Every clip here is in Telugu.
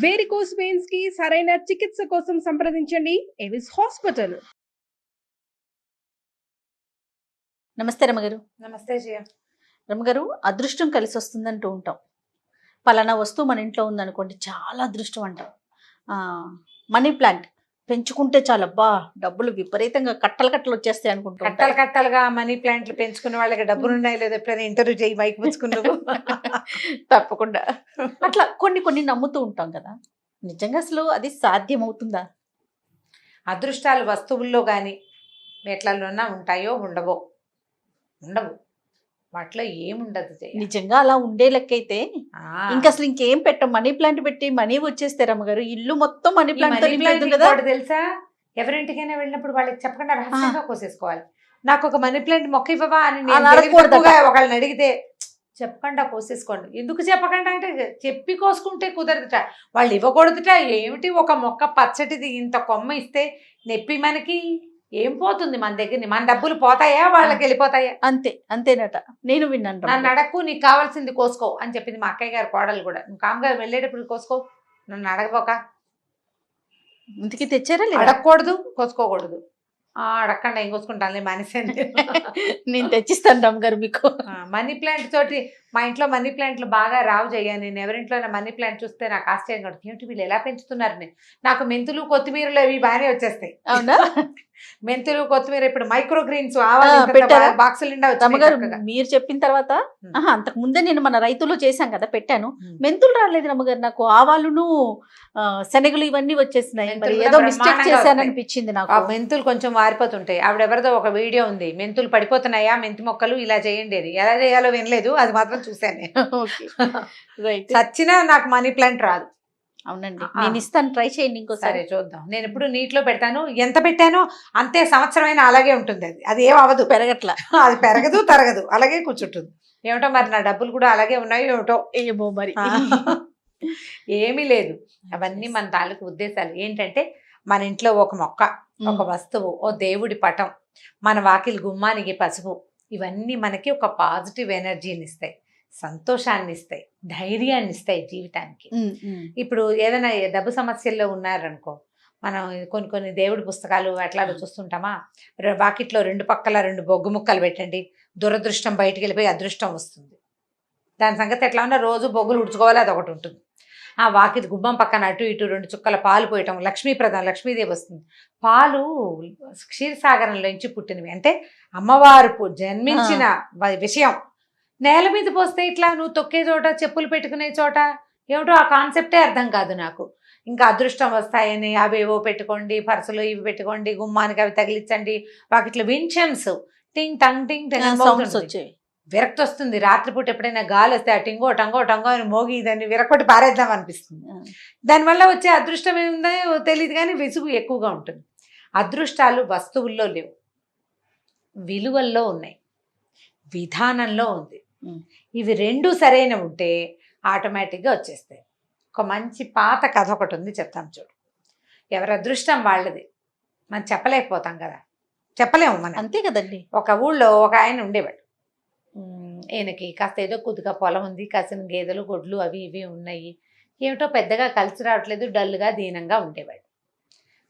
వేరికోస్ వెయిన్స్ కి సరైన చికిత్స కోసం సంప్రదించండి ఎవిస్ హాస్పిటల్. నమస్తే రమగారు. నమస్తే జయ. రమగారు, అదృష్టం కలిసి వస్తుందంటూ ఉంటాం. పలానా వస్తువు మన ఇంట్లో ఉందనుకోండి, చాలా అదృష్టం అంటాం. మనీ ప్లాంట్ పెంచుకుంటే చాలా డబ్బులు విపరీతంగా కట్టలు కట్టలు వచ్చేస్తాయి అనుకుంటాం. కట్టలుగా మనీ ప్లాంట్లు పెంచుకునే వాళ్ళకి డబ్బులు ఉన్నాయి లేదో ఎప్పుడైనా ఇంటర్వ్యూ చేయి మైక్ పుచ్చుకున్నావు. తప్పకుండా అట్లా కొన్ని నమ్ముతూ ఉంటాం కదా, నిజంగా అసలు అది సాధ్యమవుతుందా? అదృష్టాలు వస్తువుల్లో కానీ ఎట్లలోనా ఉంటాయో ఉండవు వాటిలో ఏముండదు. నిజంగా అలా ఉండే లెక్కైతే ఇంకా అసలు ఇంకేం పెట్టం, మనీ ప్లాంట్ పెట్టి మనీ వచ్చేస్తే రమ్మగారు ఇల్లు మొత్తం మనీ ప్లాంట్ కదా. తెలుసా, ఎవరింటికైనా వెళ్ళినప్పుడు వాళ్ళకి చెప్పకుండా రహస్యంగా కోసేసుకోవాలి. నాకు ఒక మనీ ప్లాంట్ మొక్క ఇవ్వవా అని ఒకళ్ళని అడిగితే చెప్పకుండా కోసేసుకోండి. ఎందుకు చెప్పకుండా అంటే చెప్పి కోసుకుంటే కుదరదుట, వాళ్ళు ఇవ్వకూడదుట. ఏమిటి ఒక మొక్క పచ్చటిది ఇంత కొమ్మ ఇస్తే నొప్పి మనకి ఏం పోతుంది మన దగ్గర? మన డబ్బులు పోతాయా వాళ్ళకి వెళ్ళిపోతాయా? అంతేనట. నేను విన్నాను. నన్ను అడగకు, నీకు కావాల్సింది కోసుకో అని చెప్పింది మా అక్కయ్య గారు కోడలు కూడా. నువ్వు కామ్గా వెళ్ళేటప్పుడు కోసుకో, నన్ను అడగపోక. ఇంటికి తెచ్చారా? అడగకూడదు, కోసుకోకూడదు. అడగకుండా ఏం కోసుకుంటాను మనిషి. నేను తెచ్చిస్తాను రమ్మగారు మీకు. మనీ ప్లాంట్ తోటి మా ఇంట్లో మనీ ప్లాంట్లు బాగా రావు చెయ్య. నేను ఎవరింట్లో మనీ ప్లాంట్ చూస్తే నాకు ఆశ్చర్యం కడుతుంది. ఏమిటి వీళ్ళు ఎలా పెంచుతున్నారు? నాకు మెంతులు కొత్తిమీరలు అవి బాగానే వచ్చేస్తాయి. అవునా? మెంతులు కొత్తిమీర ఇప్పుడు మైక్రో గ్రీన్స్ బాక్సులు నిండా రమ్మగారు. మీరు చెప్పిన తర్వాత అంతకు ముందే నేను మన రైతులు చేశాం కదా, పెట్టాను. మెంతులు రాలేదు రమ్మగారు, నాకు ఆవాలును శనగలు ఇవన్నీ వచ్చేసినాయి. ఏదో మిస్టేక్ చేశాను అనిపించింది నాకు. మెంతులు కొంచెం మారిపోతుంటాయి. ఆవిడెవరిదో ఒక వీడియో ఉంది, మెంతులు పడిపోతున్నాయా మెంతి మొక్కలు ఇలా చేయండి అని. ఎలా చేయాలో వినలేదు, అది మాత్రం చూశాను. చచ్చినా నాకు మనీ ప్లాంట్ రాదు. అవునండి, నేను ఇస్తాను, ట్రై చేయండి ఇంకోసారి. చూద్దాం. నేను ఎప్పుడు నీటిలో పెడతాను, ఎంత పెట్టానో అంతే సంవత్సరమైన అలాగే ఉంటుంది. అది ఏం అవ్వదు, పెరగట్లా. అది పెరగదు తరగదు, అలాగే కూర్చుంటుంది. ఏమిటో మరి నా డబ్బులు కూడా అలాగే ఉన్నాయి ఏమిటో. ఏమో మరి. ఏమీ లేదు, అవన్నీ మన తాలూకు ఉద్దేశాలు. ఏంటంటే మన ఇంట్లో ఒక మొక్క, ఒక వస్తువు, ఓ దేవుడి పటం, మన వాకిలి గుమ్మానికి పసుపు, ఇవన్నీ మనకి ఒక పాజిటివ్ ఎనర్జీని ఇస్తాయి, సంతోషాన్ని ఇస్తాయి, ధైర్యాన్ని ఇస్తాయి జీవితానికి. ఇప్పుడు ఏదైనా డబ్బు సమస్యల్లో ఉన్నారనుకో, మనం కొన్ని దేవుడి పుస్తకాలు అట్లా చూస్తుంటామా, వాకిట్లో 2 పక్కల 2 బొగ్గు ముక్కలు పెట్టండి, దురదృష్టం బయటికి వెళ్ళిపోయి అదృష్టం వస్తుంది. దాని సంగతి ఎట్లా ఉన్నా రోజు బొగ్గులు ఉడుచుకోవాలి, అది ఒకటి ఉంటుంది. వాకిలి గుమ్మం పక్కన అటు ఇటు 2 చుక్కల పాలు పోయటం, లక్ష్మీప్రదం, లక్ష్మీదేవి వస్తుంది. పాలు క్షీరసాగరంలోంచి పుట్టినవి, అంటే అమ్మవారు జన్మించిన విషయం. నేల మీద పోస్తే ఇట్లా నువ్వు తొక్కే చోట, చెప్పులు పెట్టుకునే చోట, ఏమిటో ఆ కాన్సెప్టే అర్థం కాదు నాకు. ఇంకా అదృష్టం వస్తాయని అవేవో పెట్టుకోండి, పర్సులు ఇవి పెట్టుకోండి, గుమ్మానికి అవి తగిలించండి, వాకిట్లో వించెమ్స్ టింగ్ టంగ్ టింగ్ టంగ్ సౌండ్స్ వచ్చేవి. విరక్తి వస్తుంది. రాత్రిపూట ఎప్పుడైనా గాలి వస్తే ఆ టింగో టంగో టంగో అని మోగి దాన్ని విరక్కొట్టి పారేద్దాం అనిపిస్తుంది. దానివల్ల వచ్చే అదృష్టం ఏముందో తెలియదు, కానీ విసుగు ఎక్కువగా ఉంటుంది. అదృష్టాలు వస్తువుల్లో లేవు, విలువల్లో ఉన్నాయి, విధానంలో ఉంది. ఇవి 2 సరైన ఉంటే ఆటోమేటిక్గా వచ్చేస్తాయి. ఒక మంచి పాత కథ ఒకటి ఉంది, చెప్తాం చూడు. ఎవరి అదృష్టం వాళ్ళది, మనం చెప్పలేకపోతాం కదా, చెప్పలేము మనం. అంతే కదండి. ఒక ఊళ్ళో ఒక ఆయన ఉండేవాడు. ఈయనకి కాస్త ఏదో కొద్దిగా పొలం ఉంది, కాసిన గేదెలు గొడ్లు అవి ఇవి ఉన్నాయి. ఏమిటో పెద్దగా కలిసి రావట్లేదు, డల్గా దీనంగా ఉండేవాడు.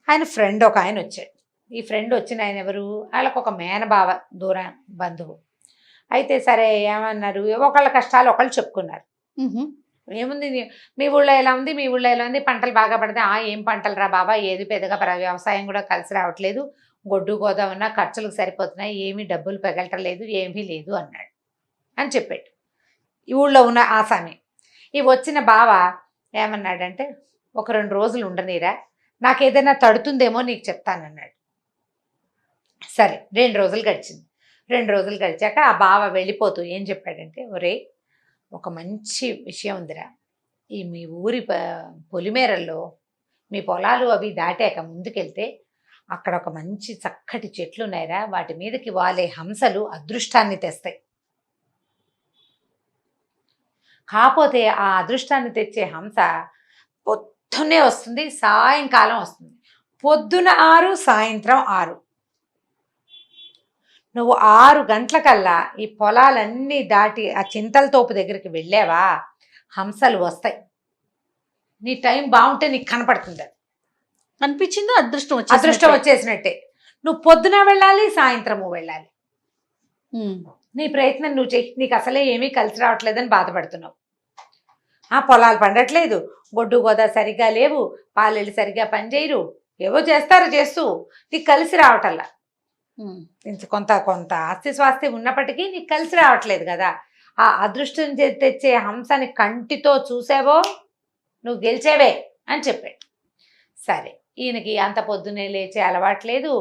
ఆయన ఫ్రెండ్ ఒక ఆయన వచ్చాడు. ఈ ఫ్రెండ్ వచ్చిన ఆయన ఎవరు? వాళ్ళకు ఒక మేనబావ, దూర బంధువు. అయితే సరే ఏమన్నారు, ఒకళ్ళ కష్టాలు ఒకళ్ళు చెప్పుకున్నారు. ఏముంది, మీ ఊళ్ళో ఎలా ఉంది, మీ ఊళ్ళో ఎలా ఉంది, పంటలు బాగా పడితే ఏం పంటలు రా బాబా, ఏది పెద్దగా వ్యవసాయం కూడా కలిసి రావట్లేదు, గొడ్డు గోదా ఉన్నా ఖర్చులకు సరిపోతున్నాయి, ఏమీ డబ్బులు పెగలటలేదు, ఏమీ లేదు అన్నాడు అని చెప్పాడు ఈ ఊళ్ళో ఉన్న ఆసామి. ఈ వచ్చిన బావ ఏమన్నాడంటే, ఒక 2 రోజులు ఉండనీరా, నాకు ఏదైనా తడుతుందేమో నీకు చెప్తానన్నాడు. సరే 2 రోజులు గడిచింది. 2 రోజులు గడిచాక ఆ బావ వెళ్ళిపోతూ ఏం చెప్పాడంటే, ఒరే ఒక మంచి విషయం ఉందిరా, ఈ మీ ఊరి పొలిమేరల్లో మీ పొలాలు అవి దాటాక ముందుకెళ్తే అక్కడ ఒక మంచి చక్కటి చెట్లు ఉన్నాయిరా, వాటి మీదకి వాలే హంసలు అదృష్టాన్ని తెస్తాయి. కాకపోతే ఆ అదృష్టాన్ని తెచ్చే హంస పొద్దున్నే వస్తుంది, సాయంకాలం వస్తుంది. పొద్దున 6, సాయంత్రం 6. నువ్వు 6 గంటలకల్లా ఈ పొలాలన్నీ దాటి ఆ చింతల తోపు దగ్గరికి వెళ్ళావా, హంసలు వస్తాయి. నీ టైం బాగుంటే నీకు కనపడుతుంది అది. అనిపించిందో అదృష్టం అదృష్టం వచ్చేసినట్టే. నువ్వు పొద్దున వెళ్ళాలి, సాయంత్రము వెళ్ళాలి. నీ ప్రయత్నం నువ్వు చెయ్యి. నీకు అసలే ఏమీ కలిసి రావట్లేదని బాధపడుతున్నావు. పొలాలు పండట్లేదు, గొడ్డు గోదా సరిగ్గా లేవు, పాలెళ్ళు సరిగ్గా పనిచేయరు, ఏవో చేస్తూ నీకు కలిసి రావటల్లా. కొంత కొంత ఆస్తి స్వాస్తి ఉన్నప్పటికీ నీకు కలిసి రావట్లేదు కదా. ఆ అదృష్టం తెచ్చే హంసని కంటితో చూసావో నువ్వు గెలిచేవే అని చెప్పాడు. సరే, ఈయనకి అంత పొద్దునే లేచే అలవాట్లేదు,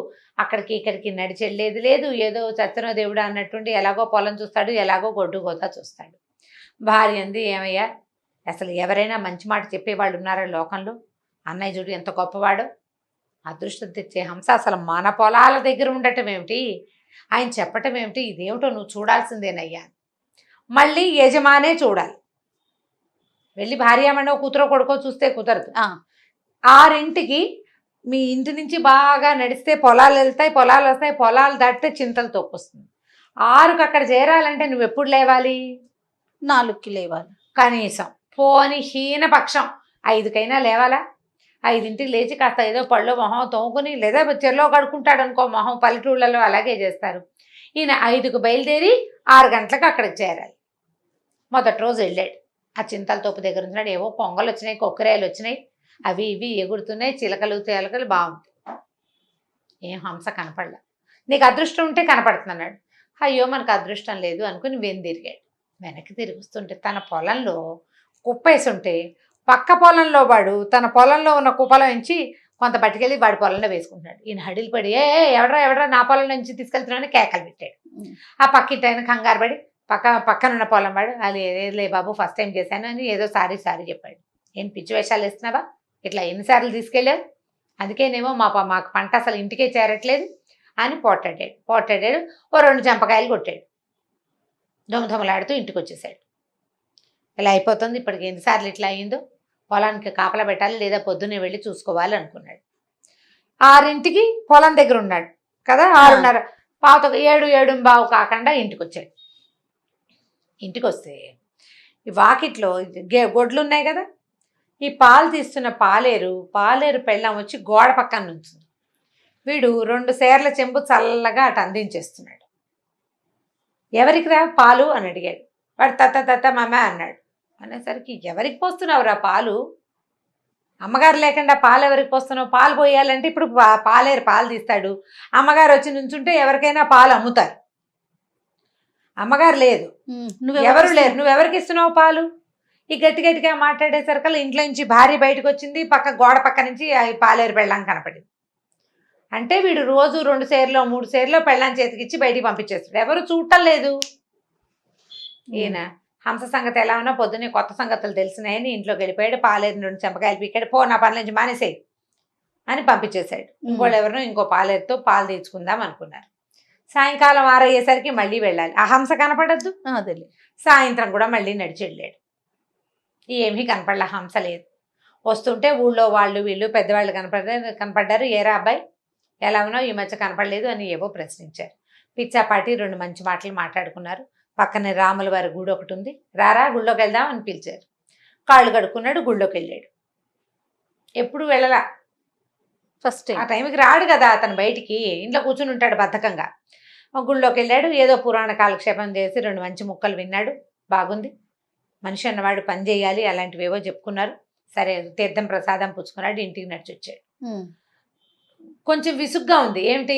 అక్కడికి ఇక్కడికి నడిచెళ్ళేది లేదు, ఏదో చచ్చనో దేవుడు అన్నట్టుండి ఎలాగో పొలం చూస్తాడు, ఎలాగో గొడ్డు గోతా చూస్తాడు. భార్య అంది, ఏమయ్యా అసలు ఎవరైనా మంచి మాట చెప్పేవాళ్ళు ఉన్నారా లోకంలో? అన్నయ్య చూడు ఎంత గొప్పవాడు, అదృష్టం తెచ్చే హంస అసలు మన పొలాల దగ్గర ఉండటం ఏమిటి, ఆయన చెప్పటం ఏమిటి, ఇదేమిటో నువ్వు చూడాల్సిందేనయ్యా. మళ్ళీ యజమానే చూడాలి. వెళ్ళి భార్యమనో కూతురో కొడుకో చూస్తే కుదరదు. 6ంటికి మీ ఇంటి నుంచి బాగా నడిస్తే పొలాలు వెళ్తాయి, పొలాలు వస్తాయి, పొలాలు దాటితే చింతలు తొక్కొస్తుంది. 6కి అక్కడ చేరాలంటే నువ్వు ఎప్పుడు లేవాలి? 4కి లేవాలి కనీసం. పోని హీనపక్షం 5కైనా లేవాలా? 5ంటికి లేచి కాస్త ఏదో పళ్ళు మొహం తోముకుని, లేదా చెరలో కడుక్కుంటాడు అనుకో మొహం, పల్లెటూళ్ళలో అలాగే చేస్తారు. ఈయన 5కు బయలుదేరి 6 గంటలకు అక్కడికి చేరాలి. మొదటి రోజు వెళ్ళాడు. ఆ చింతల తోపు దగ్గర ఉన్నాడు. ఏవో పొంగలు వచ్చినాయి, కొక్కరాయలు వచ్చినాయి, అవి ఇవి ఎగురుతున్నాయి, చిలకలు తేలకలు బాగుంటాయి. ఏం హంస కనపడలా. నీకు అదృష్టం ఉంటే కనపడుతున్నాడు. అయ్యో మనకు అదృష్టం లేదు అనుకుని వెనుదిరిగాడు. వెనక్కి తిరిగి వస్తుంటే తన పొలంలో కుప్పేసి ఉంటే పక్క పొలంలో వాడు తన పొలంలో ఉన్న కుప్పలో నుంచి కొంత పట్టుకెళ్ళి వాడి పొలంలో వేసుకుంటున్నాడు. ఈయన హడిలు పడి ఎవడరా నా పొలం నుంచి తీసుకెళ్తున్నాడని కేకలు పెట్టాడు. ఆ పక్కింటి ఆయన కంగారు పడి పక్కనున్న పొలం వాడు అది ఏదేలే బాబు ఫస్ట్ టైం చేశాను అని ఏదో సారీ చెప్పాడు. ఏం పిచ్చి వేషాలు వేస్తున్నావా, ఇట్లా ఎన్నిసార్లు తీసుకెళ్ళావు, అందుకేనేమో మాకు పంట అసలు ఇంటికే చేరట్లేదు అని పోటాడాడు. ఓ 2 చెంపకాయలు కొట్టాడు. దొమలాడుతూ ఇంటికి వచ్చేసాడు. ఇలా అయిపోతుంది, ఇప్పటికి ఎన్నిసార్లు ఇట్లా అయిందో, పొలానికి కాపలా పెట్టాలి లేదా పొద్దున్నే వెళ్ళి చూసుకోవాలి అనుకున్నాడు. 6ంటికి పొలం దగ్గర ఉన్నాడు కదా, 6:30 పావుతో 7:15 కాకుండా ఇంటికి వచ్చాడు. ఇంటికి వస్తే ఈ వాకిట్లో గొడ్లు ఉన్నాయి కదా, ఈ పాలు తీస్తున్న పాలేరు పెళ్ళాం వచ్చి గోడ పక్కన నుంచి వీడు 2 సేర్ల చెంబు చల్లగా అటు అందించేస్తున్నాడు. ఎవరికి రా పాలు అని అడిగాడు. వాడు తత్త మమ్మ అన్నాడు. అనేసరికి ఎవరికి పోస్తున్నావురా పాలు, అమ్మగారు లేకుండా పాలు ఎవరికి పోస్తున్నావు, పాలు పోయాలంటే ఇప్పుడు పాలేరు పాలు తీస్తాడు, అమ్మగారు వచ్చి నుంచుంటే ఎవరికైనా పాలు అమ్ముతారు. అమ్మగారు లేదు, ఎవరు లేరు, నువ్వెవరికి ఇస్తున్నావు పాలు? ఈ గట్టిగా మాట్లాడేసరికి ఇంట్లో నుంచి భార్య బయటకు వచ్చింది, గోడ పక్క నుంచి పాలేరు పెళ్ళాం కనపడింది. అంటే వీడు రోజు 2 సేర్లో 3 సేర్లో పెళ్ళాం చేతికిచ్చి బయటికి పంపించేస్తాడు, ఎవరు చూడటం లేదు. ఈయన హంస సంగతి ఎలా ఉన్నా పొద్దున్నే కొత్త సంగతులు తెలిసినాయని ఇంట్లోకి వెళ్ళిపోయాడు. పాలేరు 2 చెంపకాయలు పీకాడు. పో నా పని నుంచి మానేసేయి అని పంపించేశాడు. ఇంకోళ్ళు ఎవరినో ఇంకో పాలేరుతో పాలు తీర్చుకుందాం అనుకున్నారు. సాయంకాలం 6 అయ్యేసరికి మళ్ళీ వెళ్ళాలి. ఆ హంస కనపడద్దు. సాయంత్రం కూడా మళ్ళీ నడిచి వెళ్ళాడు. ఏమీ కనపడలే, హంస లేదు. వస్తుంటే ఊళ్ళో వాళ్ళు వీళ్ళు పెద్దవాళ్ళు కనపడ్డారు. ఏరా అబ్బాయి ఎలా ఉన్నావు, ఈ మధ్య కనపడలేదు అని ఏవో ప్రశ్నించారు. పిచ్చాపాటి 2 మంచి మాటలు మాట్లాడుకున్నారు. పక్కనే రాముల వారి గుడి ఒకటి ఉంది, రారా గుళ్ళోకి వెళ్దాం అని పిలిచారు. కాళ్ళు కడుక్కున్నాడు, గుళ్ళోకి వెళ్ళాడు. ఎప్పుడు వెళ్ళలా, ఫస్ట్ ఆ టైంకి రాడు కదా అతను, బయటికి ఇంట్లో కూర్చుని ఉంటాడు బద్ధకంగా. గుళ్ళోకి వెళ్ళాడు. ఏదో పురాణ కాలక్షేపం చేసి 2 మంచి ముక్కలు విన్నాడు. బాగుంది, మనిషి అన్నవాడు పని చేయాలి, అలాంటివేవో చెప్పుకున్నారు. సరే తీర్థం ప్రసాదం పుచ్చుకున్నాడు, ఇంటికి నడిచి వచ్చాడు. కొంచెం విసుగ్గా ఉంది. ఏమిటి,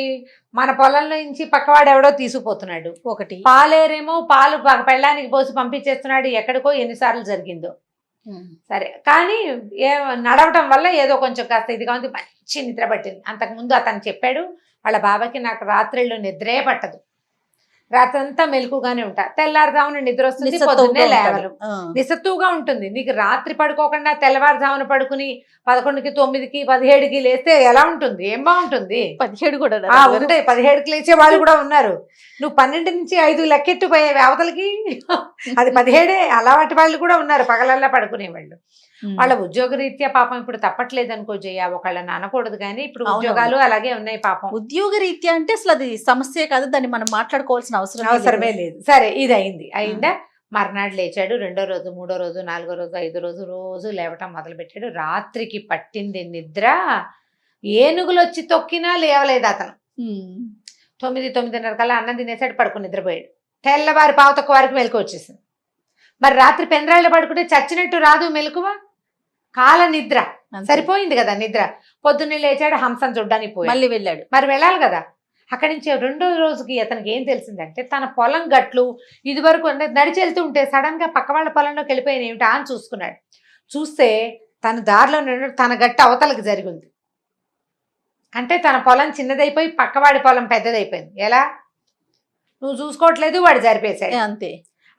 మన పొలంలో నుంచి పక్కవాడు ఎవడో తీసుకుపోతున్నాడు, ఒకటి పాలేరేమో పాలు పెళ్ళానికి పోసి పంపించేస్తున్నాడు, ఎక్కడికో ఎన్నిసార్లు జరిగిందో. సరే కానీ నడవటం వల్ల ఏదో కొంచెం కాస్త ఇదిగా ఉంది, మంచి నిద్ర పట్టింది. అంతకుముందు అతను చెప్పాడు వాళ్ళ బాబాకి, నాకు రాత్రిళ్ళు నిద్రే పట్టదు, రాత్రంతా మెలకుగానే ఉంటా, తెల్లారుజామున నిద్ర వస్తుంది, పొద్దున్నే లేవరు, నిస్సత్తుగా ఉంటుంది. నీకు రాత్రి పడుకోకుండా తెల్లవారుజామున పడుకుని 11కి 9కి 17కి లేస్తే ఎలా ఉంటుంది, ఏం బాగుంటుంది? 17 కూడా ఉంటాయి, 17కి లేచే వాళ్ళు కూడా ఉన్నారు. నువ్వు 12 నుంచి 5 లెక్కెట్టిపోయే అవతలకి అది 17 అలవాటి వాళ్ళు కూడా ఉన్నారు, పగలల్లా పడుకునే వాళ్ళు. వాళ్ళ ఉద్యోగ రీత్యా పాపం ఇప్పుడు తప్పట్లేదు అనుకో జయ, ఒకళ్ళని అనకూడదు కానీ ఇప్పుడు ఉద్యోగాలు అలాగే ఉన్నాయి పాపం. ఉద్యోగ రీత్యా అంటే అసలు అది సమస్య కాదు, దాన్ని మనం మాట్లాడుకోవాల్సిన అవసరమే లేదు. సరే ఇది అయిందా, మర్నాడు లేచాడు. రెండో రోజు, మూడో రోజు, నాలుగో రోజు, ఐదో రోజు రోజు లేవటం మొదలుపెట్టాడు. రాత్రికి పట్టింది నిద్ర. ఏనుగులు వచ్చి తొక్కినా లేవలేదు అతను. 9, 9:30 కల్లా అన్నం తినేసాడు, పడుకుని నిద్రపోయాడు. తెల్లవారి పావుతక్కువ వారికి మెలకు వచ్చేసింది. మరి రాత్రి పెందరాళ్ళు పడుకుంటే చచ్చినట్టు రాదు మెలకువ, కాల నిద్ర సరిపోయింది కదా నిద్ర. పొద్దున్నే లేచాడు, హంసను చూడ్డానికి పోయి మళ్ళీ వెళ్ళాడు. మరి వెళ్ళాలి కదా. అక్కడి నుంచి రెండో రోజుకి అతనికి ఏం తెలిసిందంటే తన పొలం గట్లు ఇదివరకు నడిచి వెళ్తూ ఉంటే సడన్ గా పక్క వాళ్ళ పొలంలోకి వెళ్ళిపోయిన ఏమిటా అని చూసుకున్నాడు. చూస్తే తన దారిలో తన గట్టు అవతలకి జరిగింది. అంటే తన పొలం చిన్నదైపోయి పక్కవాడి పొలం పెద్దదైపోయింది. ఎలా? నువ్వు చూసుకోవట్లేదు, వాడు జరిపేశాడు అంతే.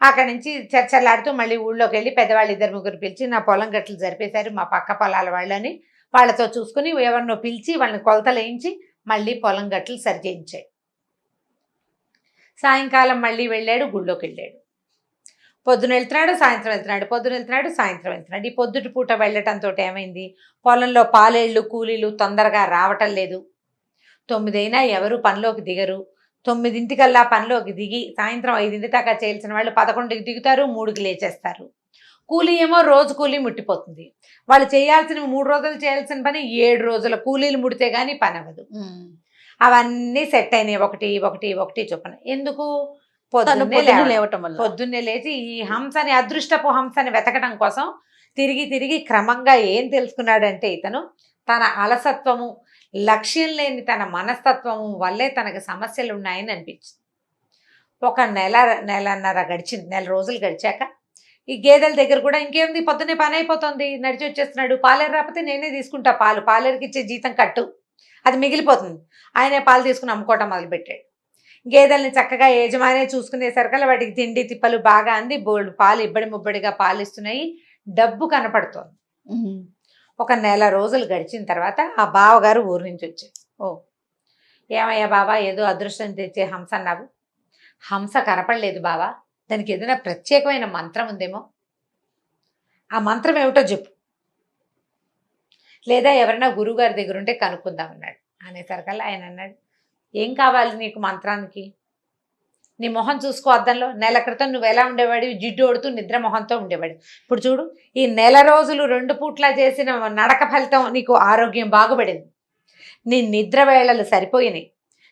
అక్కడి నుంచి చర్చలాడుతూ మళ్ళీ ఊళ్ళోకి వెళ్ళి పెద్దవాళ్ళు 2-3 పిలిచి నా పొలం గట్లు జరిపేశారు మా పక్క పొలాల వాళ్ళని, వాళ్ళతో చూసుకుని ఎవరినో పిలిచి వాళ్ళని కొలతలు వేయించి మళ్ళీ పొలం గట్లు సరి చేయించాడు. సాయంకాలం మళ్ళీ వెళ్ళాడు, గుళ్ళోకి వెళ్ళాడు. పొద్దున వెళ్తున్నాడు, సాయంత్రం వెళ్తున్నాడు, పొద్దున వెళ్తున్నాడు, సాయంత్రం వెళ్తున్నాడు. ఈ పొద్దుటి పూట వెళ్ళటంతో ఏమైంది, పొలంలో పాలేళ్ళు కూలీలు తొందరగా రావటం లేదు. 9 అయినా ఎవరు పనిలోకి దిగరు. 9 పనిలోకి దిగి సాయంత్రం 5 దాకా చేయాల్సిన వాళ్ళు 11కి దిగుతారు, 3కి లేచేస్తారు. కూలీ ఏమో రోజు కూలీ ముట్టిపోతుంది. వాళ్ళు చేయాల్సిన 3 రోజులు చేయాల్సిన పని 7 రోజుల కూలీలు ముడితే గానీ పని అవ్వదు. అవన్నీ సెట్ అయినాయి, ఒకటి చొప్పున. ఎందుకు? పొద్దున్నే లేవటం వల్ల. పొద్దున్నే లేచి ఈ హంసని, అదృష్టపు హంసని వెతకడం కోసం తిరిగి క్రమంగా ఏం తెలుసుకున్నాడంటే ఇతను తన అలసత్వము, లక్ష్యం లేని తన మనస్తత్వము వల్లే తనకు సమస్యలు ఉన్నాయని అనిపించింది. ఒక నెలన్నర గడిచింది. 1 రోజులు గడిచాక ఈ గేదెల దగ్గర కూడా ఇంకేముంది, పొద్దున్నే పని అయిపోతుంది, నడిచి వచ్చేస్తున్నాడు. పాలేరు రాకపోతే నేనే తీసుకుంటా పాలు, పాలేరుకి ఇచ్చే జీతం కట్టు, అది మిగిలిపోతుంది. ఆయనే పాలు తీసుకుని అమ్ముకోవటం మొదలుపెట్టాడు. గేదెల్ని చక్కగా యజమానే చూసుకునేసరికల్లా వాటికి తిండి తిప్పలు బాగా అంది, బోల్డ్ పాలు ఇబ్బడి ముబ్బడిగా పాలిస్తున్నాయి, డబ్బు కనపడుతోంది. ఒక 1 రోజులు గడిచిన తర్వాత ఆ బావగారు ఊరు నుంచి వచ్చారు. ఏమయ్యా బాబా, ఏదో అదృష్టం తెచ్చే హంస అన్నావు, హంస కనపడలేదు బావా, దానికి ఏదైనా ప్రత్యేకమైన మంత్రం ఉందేమో, ఆ మంత్రం ఏమిటో చెప్పు, లేదా ఎవరైనా గురువుగారి దగ్గర ఉంటే కనుక్కుందాం అన్నాడు. అనేసరికల్లా ఆయన అన్నాడు, ఏం కావాలి నీకు మంత్రానికి? నీ మొహం చూసుకో అద్దంలో. 1 నెల క్రితం నువ్వు ఎలా ఉండేవాడివి? జిడ్డు ఓడుతూ నిద్ర మొహంతో ఉండేవాడు. ఇప్పుడు చూడు, ఈ 1 నెల రోజులు 2 పూట్ల చేసిన నడక ఫలితం నీకు ఆరోగ్యం బాగుపడింది, నీ నిద్ర వేళలు సరిపోయినాయి,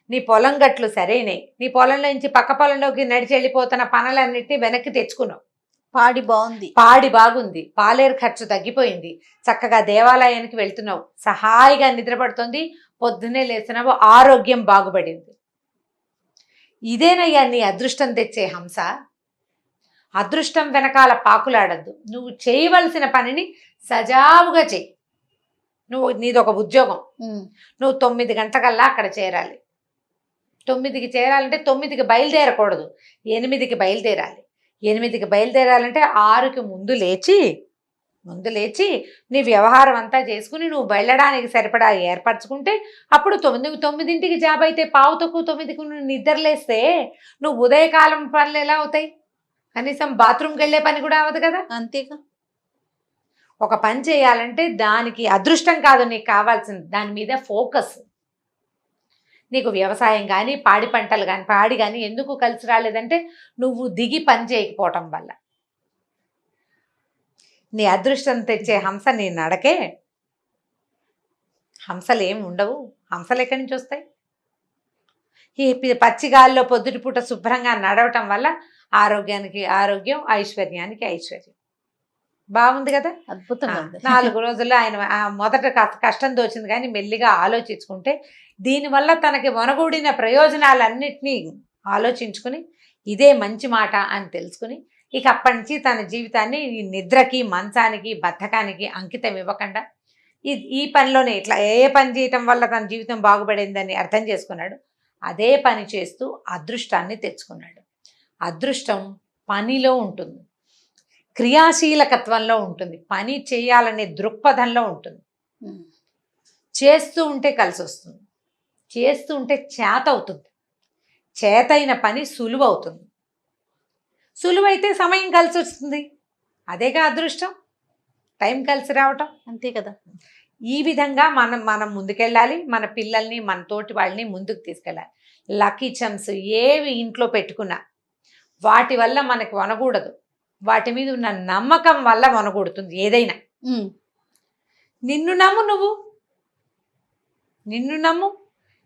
నీ పొలం గట్లు సరైనవి, నీ పొలంలో నుంచి పక్క పొలంలోకి నడిచి వెళ్ళిపోతున్న పనులన్నింటినీ వెనక్కి తెచ్చుకున్నావు, పాడి బాగుంది, పాలేరు ఖర్చు తగ్గిపోయింది, చక్కగా దేవాలయానికి వెళ్తున్నావు, సహాయిగా నిద్రపడుతుంది, పొద్దున్నే లేస్తున్నావు, ఆరోగ్యం బాగుపడింది. ఇదేనయ్యా నీ అదృష్టం తెచ్చే హంస. అదృష్టం వెనకాల పాకులాడద్దు, నువ్వు చేయవలసిన పనిని సజావుగా చెయ్యి. నీదొక ఉద్యోగం, నువ్వు 9 గంటలకల్లా అక్కడ చేరాలి. 9కి చేరాలంటే 9కి బయలుదేరకూడదు, 8కి బయలుదేరాలి. 8కి బయలుదేరాలంటే 6కి ముందు లేచి నీ వ్యవహారం అంతా చేసుకుని నువ్వు వెళ్ళడానికి సరిపడా ఏర్పరచుకుంటే అప్పుడు 9కి జాబ్ అయితే 8:45కి నువ్వు నిద్రలేస్తే నువ్వు ఉదయకాలం పనులు ఎలా అవుతాయి? కనీసం బాత్రూమ్కి వెళ్ళే పని కూడా అవ్వదు కదా. అంతేగా. ఒక పని చేయాలంటే దానికి అదృష్టం కాదు నీకు కావాల్సింది, దాని మీద ఫోకస్. నీకు వ్యవసాయం కానీ పాడి పంటలు కానీ, పాడి కానీ ఎందుకు కలిసి రాలేదంటే నువ్వు దిగి పని చేయకపోవటం వల్ల. నీ అదృష్టం తెచ్చే హంస నీ నడకే. హంసలు ఏమి ఉండవు, హంసలు ఎక్కడి నుంచి వస్తాయి? ఈ పచ్చిగాల్లో పొద్దుటిపూట శుభ్రంగా నడవటం వల్ల ఆరోగ్యానికి ఆరోగ్యం, ఐశ్వర్యానికి ఐశ్వర్యం. బాగుంది కదా, అద్భుతంగా. 4 రోజుల్లో ఆయన మొదట కష్టం దోచింది కానీ మెల్లిగా ఆలోచించుకుంటే దీనివల్ల తనకి వనగూడిన ప్రయోజనాలన్నిటినీ ఆలోచించుకుని ఇదే మంచి మాట అని తెలుసుకుని ఇక అప్పటి నుంచి తన జీవితాన్ని నిద్రకి, మంచానికి, బద్ధకానికి అంకితం ఇవ్వకుండా ఈ పనిలోనే ఇట్లా ఏ పని చేయటం వల్ల తన జీవితం బాగుపడిందని అర్థం చేసుకున్నాడు. అదే పని చేస్తూ అదృష్టాన్ని తెచ్చుకున్నాడు. అదృష్టం పనిలో ఉంటుంది, క్రియాశీలకత్వంలో ఉంటుంది, పని చేయాలనే దృక్పథంలో ఉంటుంది. చేస్తూ ఉంటే కలిసి వస్తుంది, చేస్తూ ఉంటే చేత అవుతుంది, చేతైన పని సులువు అవుతుంది, సులువైతే సమయం కలిసి వస్తుంది. అదేగా అదృష్టం, టైం కలిసి రావటం. అంతే కదా. ఈ విధంగా మనం ముందుకెళ్ళాలి, మన పిల్లల్ని, మన తోటి వాళ్ళని ముందుకు తీసుకెళ్ళాలి. లక్కీ చమ్స్ ఏవి ఇంట్లో పెట్టుకున్నా వాటి వల్ల మనకి వనకూడదు. వాటి మీద ఉన్న నమ్మకం వల్ల మనగొడుతుంది ఏదైనా. ఉమ్, నిన్ను నమ్ము,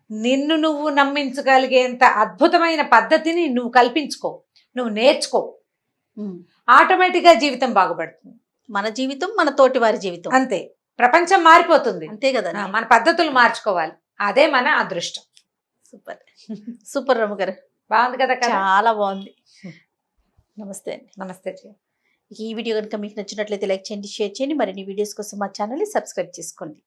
నిన్ను నువ్వు నమ్మించగలిగేంత అద్భుతమైన పద్ధతిని నువ్వు కల్పించుకో, నువ్వు నేర్చుకో, ఉమ్. ఆటోమేటిక్గా జీవితం బాగుపడుతుంది. మన జీవితం మన తోటి వారి జీవితం అంతే, ప్రపంచం మారిపోతుంది. అంతే కదా. మన పద్ధతులు మార్చుకోవాలి, అదే మన అదృష్టం. సూపర్ సూపర్ రమ్మగారు, బాగుంది కదా కథ? చాలా బాగుంది. నమస్తే అండి. నమస్తే. ఈ వీడియో కనుక మీకు నచ్చినట్లయితే లైక్ చేయండి, షేర్ చేయండి. మరిన్ని వీడియోస్ కోసం మా ఛానల్ని సబ్స్క్రైబ్ చేసుకోండి.